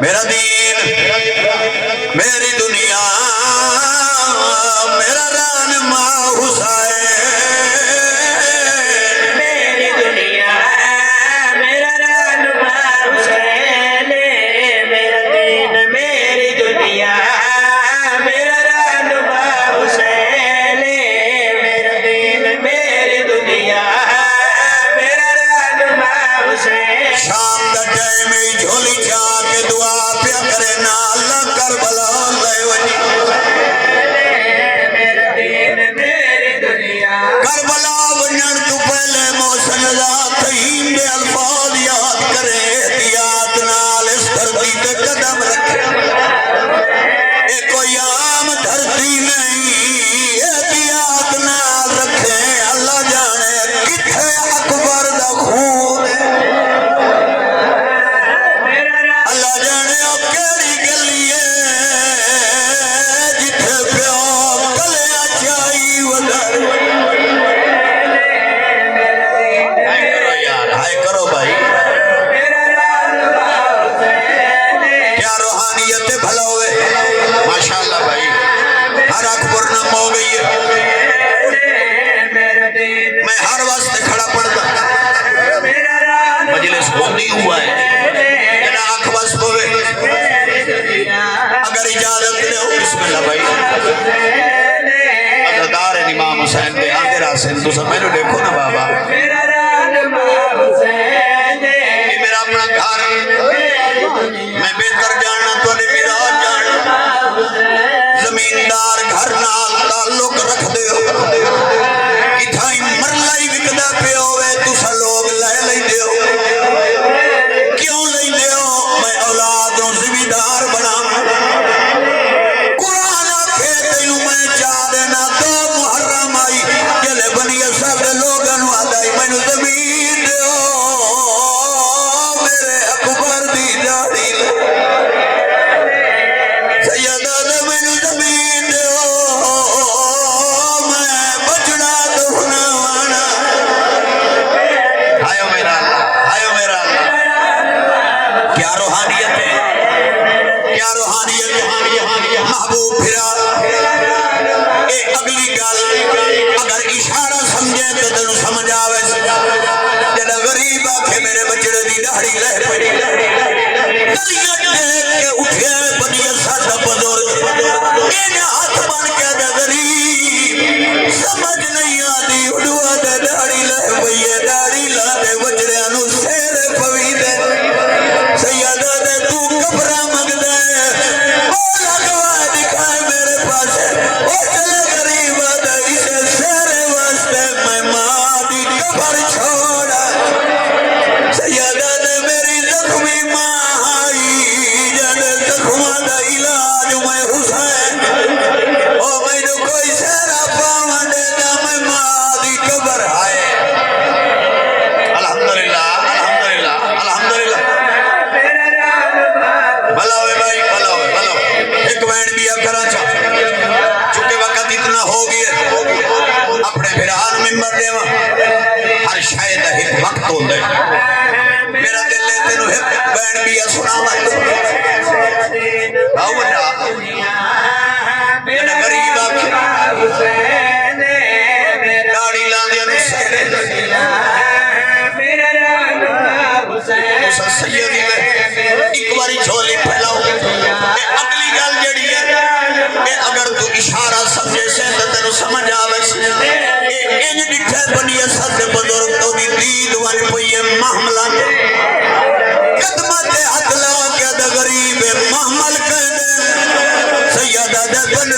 मेरा दीन मेरी दुनिया मेरा रहनुमा हुसैन मेरी दुनिया मेरा रहनुमा हुसैन मेरा दीन मेरी दुनिया मेरा रहनुमा हुसैन मेरा दीन मेरी दुनिया मेरा रहनुमा हुसैन। शाम का टाइम झोली जाके दुआ पे करे ना अल्लाह करबला ले वजी मेरा दीन मेरी दुनिया करबला वजन तू पहले मौसन ज़ातीम दे अल्फाज याद करे एहतियात नाल इस धरती पे कदम रखे ए कोई आम धरती नहीं एहतियात नाल रखे अल्लाह जाने किथे अकबर दा खून है अल्लाह जाने ओ केड़ी गली है जिथे प्यो कलिया चाई वदर हाय करो भाई क्या रूहानियत भला होवे माशाअल्लाह भाई हर अकबर नाम हो गई है मैं हर वक्त खड़ा पड़ता मजलिस होनी हुआ है ना आंख बस होवे अगर इजाजत दे हो बिस्मिल्लाह भाई अज़दार इमाम हुसैन दे आगे रासिन तो सब मैंने देखो ना बाबा ये मेरा अपना घर मैं बेहतर जानना तो नहीं मिराज जानना जमींदार घर नाल ताल्लुक रख दे हो किथाई मरला ही विकदा पे होवे तुसा लोग ले लेंदे हो क्यों लेंदे हो मैं औलादों जिम्मेदार बनावा कुरान आखे तैनू मैं चाह देना तो मुहर्रम आई जले बनिया सब लोगों नु आदाई मैनू जमीन दियो मेरे अकबर दी दाढ़ी सैयदा दे मैनू जमीन दियो मैं बचड़ा दफनावाना हायो मेरा अल्लाह क्या रूहानियत है क्या रूहानियत महबूब फिरा ए अगली गल अगर इशारा समझे तो तेन समझ आवे जड़ा गरीब आखे मेरे बचड़े दी दाढ़ी लह पड़ी गलियां देख के उठे बनिया साडा बुजुर्ग इन्हें हाथ बन के दे गरीब समझ नहीं आती उड़वा दे दाढ़ी लह पई है दाढ़ी ला दे बचड़ियां नु शेर पवी दे सैयदा दे तू कबरा मंगदा है ओ लगवा दिखाए मेरे पास ओ चले गरीब दे इसे शेर वास्ते मैं मां दी कबर छोड़ा सैयदा दे मेरी जख्मी मां आई जद जख्मा दा इलाज मैं हुसैन ओ मैनू कोई शेरा पावन दे मैं मां दी कबर आए अल्हम्दुलिल्लाह अल्हम्दुलिल्लाह अल्हम्दुलिल्लाह भला होवे भाई भला होवे एक बैंड भी करा चा चूंकि वक्त इतना हो गया अपने फिरान मिंबर देवा हर शायद एक वक्त होता है मेरा दिल है तेनू एक बैंड भी सुनावा बाऊ बड़ा मेरा गरीब आखे दाढ़ी लांदियां नु सैयदी में एक बारी झोली फैलाओ अगली गल जड़ी है कि अगर तू इशारा समझे से तो तेन समझ आवे इंज डिठे बनिए सद बुजुर्ग तो दी दीद वन पई महमला कदमा ते हाथ लगा के द गरीब महमल कह दे सैयदा दे बन